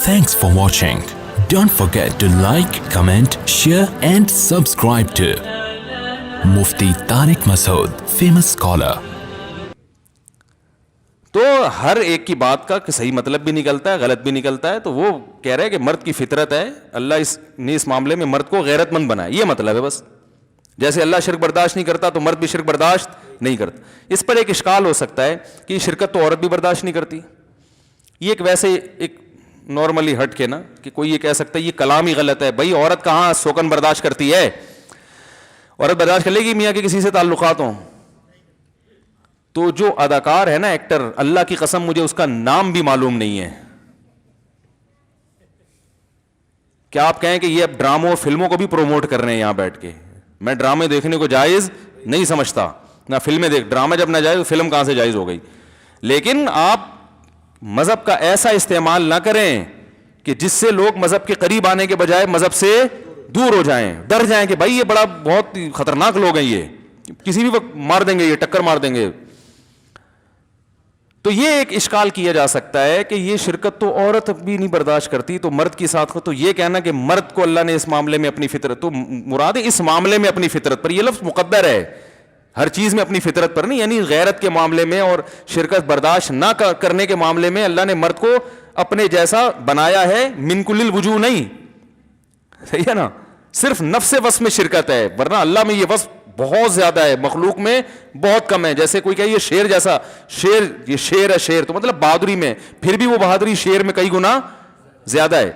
Thanks for watching. Don't forget to like, comment, share and subscribe to Mufti Tariq Masood, famous scholar. تو ہر ایک کی بات کا صحیح مطلب بھی نکلتا ہے, غلط بھی نکلتا ہے. تو وہ کہہ رہے ہیں کہ مرد کی فطرت ہے, اللہ نے اس معاملے میں مرد کو غیرت مند بنایا, یہ مطلب ہے بس. جیسے اللہ شرک برداشت نہیں کرتا تو مرد بھی شرک برداشت نہیں کرتا. اس پر ایک اشکال ہو سکتا ہے کہ شرکت تو عورت بھی برداشت نہیں کرتی. یہ ایک ویسے ایک نارملی ہٹ کے نا کہ کوئی یہ کہہ سکتا ہے یہ کلام ہی غلط ہے. بھائی عورت کہاں سوکن برداشت کرتی ہے؟ عورت برداشت کر لے گی میاں کے کسی سے تعلقات ہوں. تو جو اداکار ہے نا, ایکٹر, اللہ کی قسم مجھے اس کا نام بھی معلوم نہیں ہے. کیا آپ کہیں کہ یہ اب ڈراموں اور فلموں کو بھی پروموٹ کر رہے ہیں یہاں بیٹھ کے؟ میں ڈرامے دیکھنے کو جائز نہیں سمجھتا, نہ فلمیں دیکھ. ڈرامہ جب نہ جائز تو فلم کہاں سے جائز ہو گئی؟ لیکن آپ مذہب کا ایسا استعمال نہ کریں کہ جس سے لوگ مذہب کے قریب آنے کے بجائے مذہب سے دور ہو جائیں, ڈر جائیں کہ بھائی یہ بڑا بہت خطرناک لوگ ہیں, یہ کسی بھی وقت مار دیں گے, یہ ٹکر مار دیں گے. تو یہ ایک اشکال کیا جا سکتا ہے کہ یہ شرکت تو عورت بھی نہیں برداشت کرتی تو مرد کی ساتھ. تو یہ کہنا کہ مرد کو اللہ نے اس معاملے میں اپنی فطرت, تو مراد اس معاملے میں اپنی فطرت پر, یہ لفظ مقدر ہے, ہر چیز میں اپنی فطرت پر نہیں. یعنی غیرت کے معاملے میں اور شرکت برداشت نہ کرنے کے معاملے میں اللہ نے مرد کو اپنے جیسا بنایا ہے, من کل الوجوہ نہیں. صحیح ہے نا, صرف نفس وصف میں شرکت ہے, ورنہ اللہ میں یہ وصف بہت زیادہ ہے, مخلوق میں بہت کم ہے. جیسے کوئی کہ یہ شیر جیسا, شیر یہ شیر ہے, شیر تو مطلب بہادری میں, پھر بھی وہ بہادری شیر میں کئی گنا زیادہ ہے.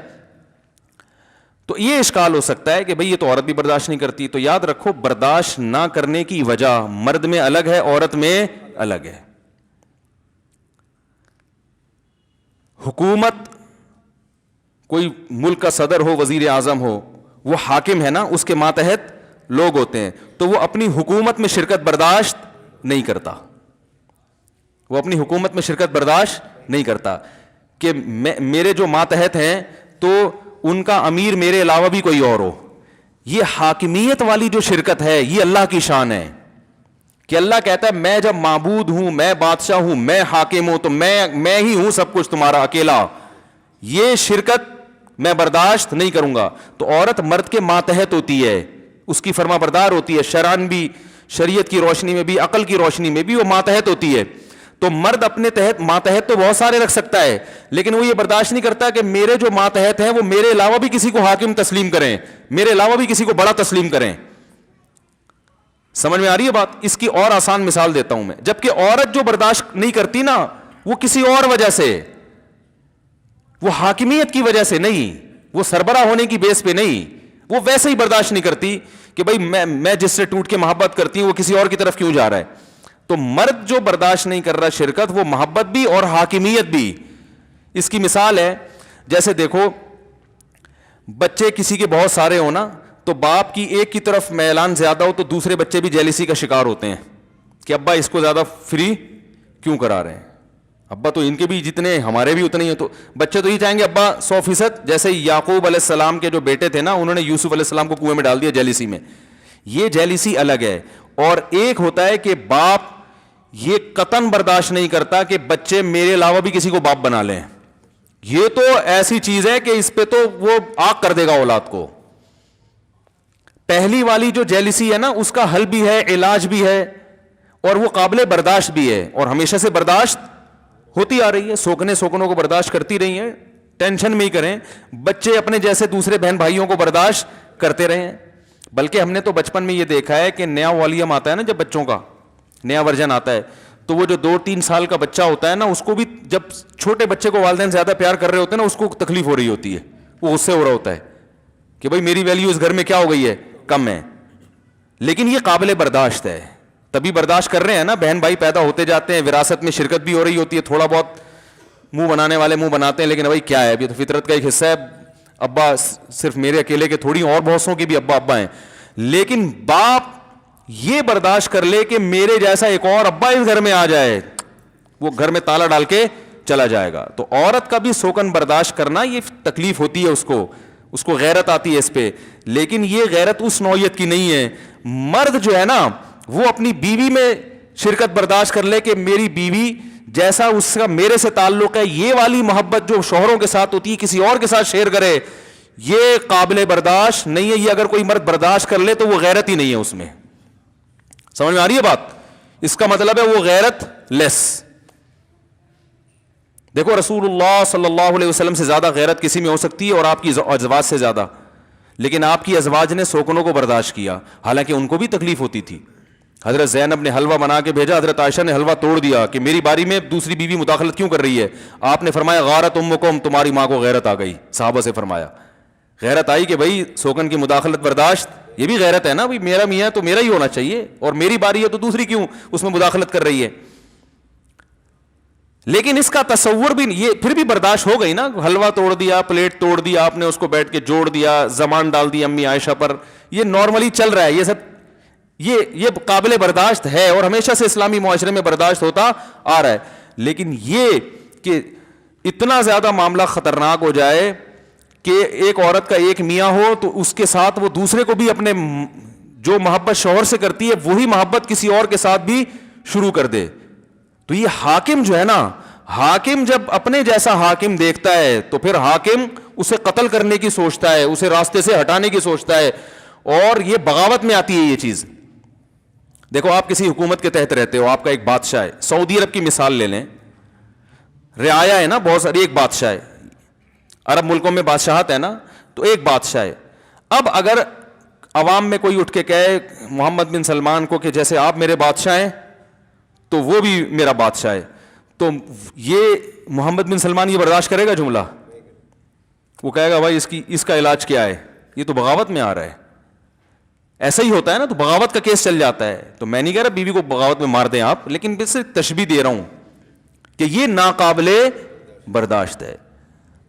تو یہ اشکال ہو سکتا ہے کہ بھئی یہ تو عورت بھی برداشت نہیں کرتی. تو یاد رکھو برداشت نہ کرنے کی وجہ مرد میں الگ ہے, عورت میں الگ ہے. حکومت, کوئی ملک کا صدر ہو, وزیر اعظم ہو, وہ حاکم ہے نا, اس کے ماتحت لوگ ہوتے ہیں, تو وہ اپنی حکومت میں شرکت برداشت نہیں کرتا. وہ اپنی حکومت میں شرکت برداشت نہیں کرتا کہ میرے جو ماتحت ہیں تو ان کا امیر میرے علاوہ بھی کوئی اور ہو. یہ حاکمیت والی جو شرکت ہے یہ اللہ کی شان ہے کہ اللہ کہتا ہے میں جب معبود ہوں, میں بادشاہ ہوں, میں حاکم ہوں, تو میں ہی ہوں سب کچھ تمہارا اکیلا. یہ شرکت میں برداشت نہیں کروں گا. تو عورت مرد کے ماتحت ہوتی ہے, اس کی فرما بردار ہوتی ہے, شرعاً بھی, شریعت کی روشنی میں بھی, عقل کی روشنی میں بھی وہ ماتحت ہوتی ہے. تو مرد اپنے تحت ماتحت تو بہت سارے رکھ سکتا ہے, لیکن وہ یہ برداشت نہیں کرتا کہ میرے جو ماتحت ہیں وہ میرے علاوہ بھی کسی کو حاکم تسلیم کریں, میرے علاوہ بھی کسی کو بڑا تسلیم کریں. سمجھ میں آ رہی ہے بات؟ اس کی اور آسان مثال دیتا ہوں میں. جبکہ عورت جو برداشت نہیں کرتی نا, وہ کسی اور وجہ سے, وہ حاکمیت کی وجہ سے نہیں, وہ سربراہ ہونے کی بیس پہ نہیں, وہ ویسے ہی برداشت نہیں کرتی کہ بھئی میں جس سے ٹوٹ کے محبت کرتی ہوں وہ کسی اور کی طرف کیوں جا رہا ہے. تو مرد جو برداشت نہیں کر رہا شرکت, وہ محبت بھی اور حاکمیت بھی. اس کی مثال ہے, جیسے دیکھو بچے کسی کے بہت سارے ہو نا, تو باپ کی ایک کی طرف میلان زیادہ ہو تو دوسرے بچے بھی جیلسی کا شکار ہوتے ہیں کہ ابا اس کو زیادہ فری کیوں کرا رہے ہیں, ابا تو ان کے بھی جتنے ہمارے بھی اتنے ہی ہیں. تو بچے تو یہ چاہیں گے ابا 100%, جیسے یعقوب علیہ السلام کے جو بیٹے تھے نا, انہوں نے یوسف علیہ السلام کو کنویں میں ڈال دیا جیلسی میں. یہ جیلسی الگ ہے. اور ایک ہوتا ہے کہ باپ یہ قطعاً برداشت نہیں کرتا کہ بچے میرے علاوہ بھی کسی کو باپ بنا لیں. یہ تو ایسی چیز ہے کہ اس پہ تو وہ آگ کر دے گا اولاد کو. پہلی والی جو جیلسی ہے نا, اس کا حل بھی ہے, علاج بھی ہے, اور وہ قابل برداشت بھی ہے, اور ہمیشہ سے برداشت ہوتی آ رہی ہے. سوکنوں کو برداشت کرتی رہی ہیں, ٹینشن میں ہی کریں. بچے اپنے جیسے دوسرے بہن بھائیوں کو برداشت کرتے رہے ہیں. بلکہ ہم نے تو بچپن میں یہ دیکھا ہے کہ نیا والیوم آتا ہے نا, جب بچوں کا نیا ورژن آتا ہے, تو وہ جو 2-3 سال کا بچہ ہوتا ہے نا, اس کو بھی جب چھوٹے بچے کو والدین زیادہ پیار کر رہے ہوتے ہیں نا, اس کو تکلیف ہو رہی ہوتی ہے, وہ غصے ہو رہا ہوتا ہے کہ بھائی میری ویلیو اس گھر میں کیا ہو گئی ہے, کم ہے. لیکن یہ قابل برداشت ہے, تبھی برداشت کر رہے ہیں نا. بہن بھائی پیدا ہوتے جاتے ہیں, وراثت میں شرکت بھی ہو رہی ہوتی ہے, تھوڑا بہت منہ بنانے والے منہ بناتے ہیں, لیکن بھائی کیا ہے, ابھی تو فطرت کا ایک حصہ ہے. ابا صرف میرے اکیلے کے تھوڑی, اور بہت سوں کے بھی ابا ہیں. لیکن باپ یہ برداشت کر لے کہ میرے جیسا ایک اور ابا اس گھر میں آ جائے, وہ گھر میں تالا ڈال کے چلا جائے گا. تو عورت کا بھی سوکن برداشت کرنا یہ تکلیف ہوتی ہے, اس کو غیرت آتی ہے اس پہ, لیکن یہ غیرت اس نوعیت کی نہیں ہے. مرد جو ہے نا, وہ اپنی بیوی میں شرکت برداشت کر لے کہ میری بیوی جیسا اس کا میرے سے تعلق ہے، یہ والی محبت جو شوہروں کے ساتھ ہوتی ہے کسی اور کے ساتھ شیئر کرے، یہ قابل برداشت نہیں ہے. یہ اگر کوئی مرد برداشت کر لے تو وہ غیرت ہی نہیں ہے اس میں. سمجھ میں آ رہی ہے بات؟ اس کا مطلب ہے وہ غیرت لیس. دیکھو رسول اللہ صلی اللہ علیہ وسلم سے زیادہ غیرت کسی میں ہو سکتی ہے اور آپ کی ازواج سے زیادہ، لیکن آپ کی ازواج نے سوکنوں کو برداشت کیا، حالانکہ ان کو بھی تکلیف ہوتی تھی. حضرت زینب نے حلوہ بنا کے بھیجا، حضرت عائشہ نے حلوہ توڑ دیا کہ میری باری میں دوسری بیوی مداخلت کیوں کر رہی ہے. آپ نے فرمایا غارت امکم، تمہاری ماں کو غیرت آ گئی. صحابہ سے فرمایا غیرت آئی کہ بھائی سوکن کی مداخلت برداشت، یہ بھی غیرت ہے نا بھائی، میرا میاں تو میرا ہی ہونا چاہیے اور میری باری ہے تو دوسری کیوں اس میں مداخلت کر رہی ہے. لیکن اس کا تصور بھی یہ پھر بھی برداشت ہو گئی نا. حلوہ توڑ دیا، پلیٹ توڑ دیا آپ نے، اس کو بیٹھ کے جوڑ دیا، زبان ڈال دی امی عائشہ پر، یہ نارملی چل رہا ہے. یہ سب یہ قابل برداشت ہے اور ہمیشہ سے اسلامی معاشرے میں برداشت ہوتا آ رہا ہے. لیکن یہ کہ اتنا زیادہ معاملہ خطرناک ہو جائے کہ ایک عورت کا ایک میاں ہو تو اس کے ساتھ وہ دوسرے کو بھی اپنے جو محبت شوہر سے کرتی ہے وہی محبت کسی اور کے ساتھ بھی شروع کر دے. تو یہ حاکم جو ہے نا، حاکم جب اپنے جیسا حاکم دیکھتا ہے تو پھر حاکم اسے قتل کرنے کی سوچتا ہے، اسے راستے سے ہٹانے کی سوچتا ہے، اور یہ بغاوت میں آتی ہے یہ چیز. دیکھو آپ کسی حکومت کے تحت رہتے ہو، آپ کا ایک بادشاہ ہے. سعودی عرب کی مثال لے لیں، رعایا ہے نا بہت ساری، ایک بادشاہ ہے. عرب ملکوں میں بادشاہت ہے نا، تو ایک بادشاہ ہے. اب اگر عوام میں کوئی اٹھ کے کہے محمد بن سلمان کو کہ جیسے آپ میرے بادشاہ ہیں تو وہ بھی میرا بادشاہ ہے، تو یہ محمد بن سلمان یہ برداشت کرے گا جملہ؟ وہ کہے گا بھائی اس کا علاج کیا ہے، یہ تو بغاوت میں آ رہا ہے. ایسا ہی ہوتا ہے نا، تو بغاوت کا کیس چل جاتا ہے. تو میں نہیں کہہ رہا بیوی کو بغاوت میں مار دیں آپ، لیکن بس تشبیہ دے رہا ہوں کہ یہ ناقابل برداشت ہے.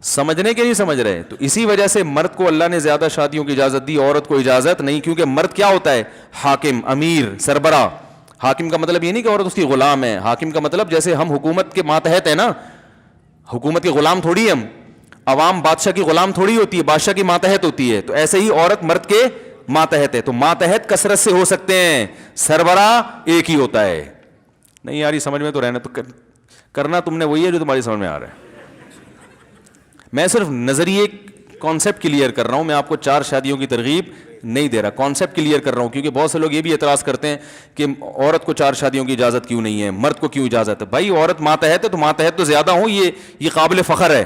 سمجھنے کے نہیں سمجھ رہے. تو اسی وجہ سے مرد کو اللہ نے زیادہ شادیوں کی اجازت دی، عورت کو اجازت نہیں، کیونکہ مرد کیا ہوتا ہے؟ حاکم، امیر، سربراہ. حاکم کا مطلب یہ نہیں کہ عورت اس کی غلام ہے. حاکم کا مطلب جیسے ہم حکومت کے ماتحت ہیں نا، حکومت کے غلام تھوڑی ہم، عوام بادشاہ کی غلام تھوڑی ہوتی ہے، بادشاہ کی ماتحت ہوتی ہے. تو ایسے ہی عورت مرد کے ماتحت ہے. تو ماتحت کثرت سے ہو سکتے ہیں، سربراہ ایک ہی ہوتا ہے. نہیں یار یہ سمجھ میں تو رہنا، تو کرنا تم نے وہی ہے جو تمہاری سمجھ میں آ رہا ہے. میں صرف نظریے کانسیپٹ کلیئر کر رہا ہوں، میں آپ کو 4 شادیوں کی ترغیب نہیں دے رہا، کانسیپٹ کلیئر کر رہا ہوں. کیونکہ بہت سے لوگ یہ بھی اعتراض کرتے ہیں کہ عورت کو 4 شادیوں کی اجازت کیوں نہیں ہے، مرد کو کیوں اجازت ہے. بھائی عورت ماتحت ہے تو ماتحت تو زیادہ ہوں، یہ قابل فخر ہے.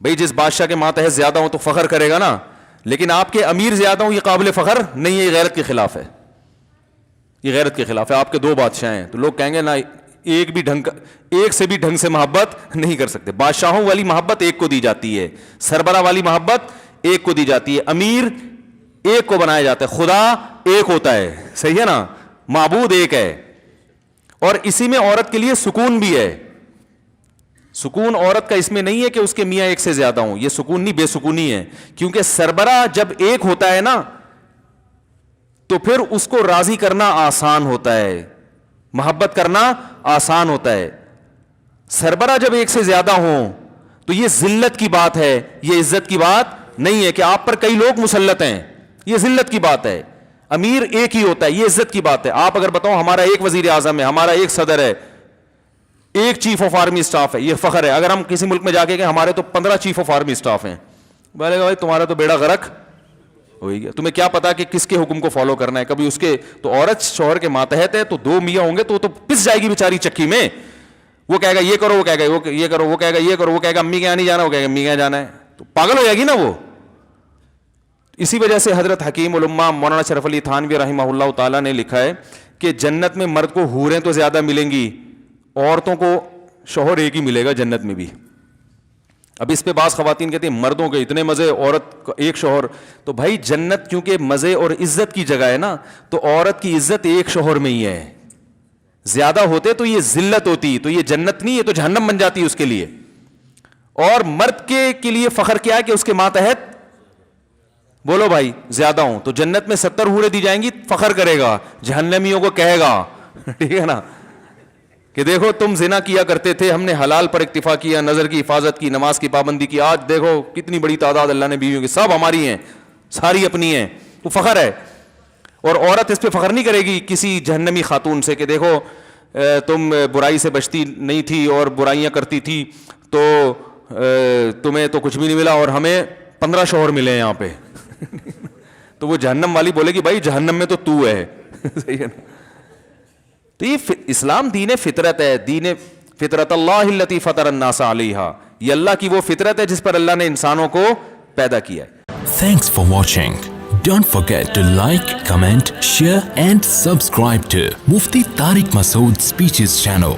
بھائی جس بادشاہ کے ماتحت زیادہ ہوں تو فخر کرے گا نا، لیکن آپ کے امیر زیادہ ہوں یہ قابل فخر نہیں ہے، یہ غیرت کے خلاف ہے. یہ غیرت کے خلاف ہے. آپ کے 2 بادشاہ ہیں تو لوگ کہیں گے نا ایک سے بھی ڈھنگ سے محبت نہیں کر سکتے. بادشاہوں والی محبت ایک کو دی جاتی ہے، سربراہ والی محبت ایک کو دی جاتی ہے، امیر ایک کو بنایا جاتا ہے، خدا ایک ہوتا ہے. صحیح ہے نا، معبود ایک ہے. اور اسی میں عورت کے لیے سکون بھی ہے. سکون عورت کا اس میں نہیں ہے کہ اس کے میاں ایک سے زیادہ ہوں، یہ سکون نہیں، بے سکونی ہے. کیونکہ سربراہ جب ایک ہوتا ہے نا تو پھر اس کو راضی کرنا آسان ہوتا ہے، محبت کرنا آسان ہوتا ہے. سربراہ جب ایک سے زیادہ ہوں تو یہ ذلت کی بات ہے، یہ عزت کی بات نہیں ہے کہ آپ پر کئی لوگ مسلط ہیں، یہ ذلت کی بات ہے. امیر ایک ہی ہوتا ہے، یہ عزت کی بات ہے. آپ اگر بتاؤ ہمارا ایک وزیر اعظم ہے، ہمارا ایک صدر ہے، ایک چیف آف آرمی اسٹاف ہے، یہ فخر ہے. اگر ہم کسی ملک میں جا کے کہ ہمارے تو 15 چیف آف آرمی اسٹاف ہیں، بولے گا بھائی تمہارا تو بیڑا غرق ہو گیا، تمہیں کیا پتا کہ کس کے حکم کو فالو کرنا ہے. کبھی اس کے تو عورت شوہر کے ماتحت ہے تو 2 میاں ہوں گے تو وہ تو پس جائے گی بیچاری چکی میں. وہ کہے گا یہ کرو، وہ کہے گا یہ کرو، وہ کہے گا یہ کرو، وہ کہے گا امی کے یہاں نہیں جانا، وہ کہے گا امی کے یہاں جانا ہے. تو پاگل ہو جائے گی نا وہ. اسی وجہ سے حضرت حکیم الامہ مولانا شرف علی تھانوی رحمہ اللہ تعالیٰ نے لکھا ہے کہ جنت میں مرد کو حوریں تو زیادہ ملیں گی، عورتوں کو شوہر ایک ہی ملے گا جنت میں بھی. اب اس پہ بعض خواتین کہتی ہیں مردوں کے اتنے مزے، عورت کا ایک شوہر. تو بھائی جنت کیونکہ مزے اور عزت کی جگہ ہے نا، تو عورت کی عزت ایک شوہر میں ہی ہے. زیادہ ہوتے تو یہ ذلت ہوتی، تو یہ جنت نہیں، یہ تو جہنم بن جاتی اس کے لیے. اور مرد کے لیے فخر کیا ہے کہ اس کے ماتحت بولو بھائی زیادہ ہوں، تو جنت میں 70 حوریں دی جائیں گی، فخر کرے گا، جہنمیوں کو کہے گا ٹھیک ہے نا کہ دیکھو تم زنا کیا کرتے تھے، ہم نے حلال پر اکتفا کیا، نظر کی حفاظت کی، نماز کی پابندی کی، آج دیکھو کتنی بڑی تعداد اللہ نے بیویوں کی، سب ہماری ہیں، ساری اپنی ہیں. وہ فخر ہے. اور عورت اس پہ فخر نہیں کرے گی کسی جہنمی خاتون سے کہ دیکھو تم برائی سے بچتی نہیں تھی اور برائیاں کرتی تھی تو تمہیں تو کچھ بھی نہیں ملا اور ہمیں 15 شوہر ملے ہیں یہاں پہ تو وہ جہنم والی بولے گی بھائی جہنم میں تو ہے صحیح ہے نا. تو یہ اسلام دین فطرت ہے, دین فطرت اللہ التی فطر الناس علیہا, یہ اللہ کی وہ فطرت ہے جس پر اللہ نے انسانوں کو پیدا کیا ہے. Thanks for watching. Don't forget to like, comment, share and subscribe to Mufti Tariq Masood Speeches channel.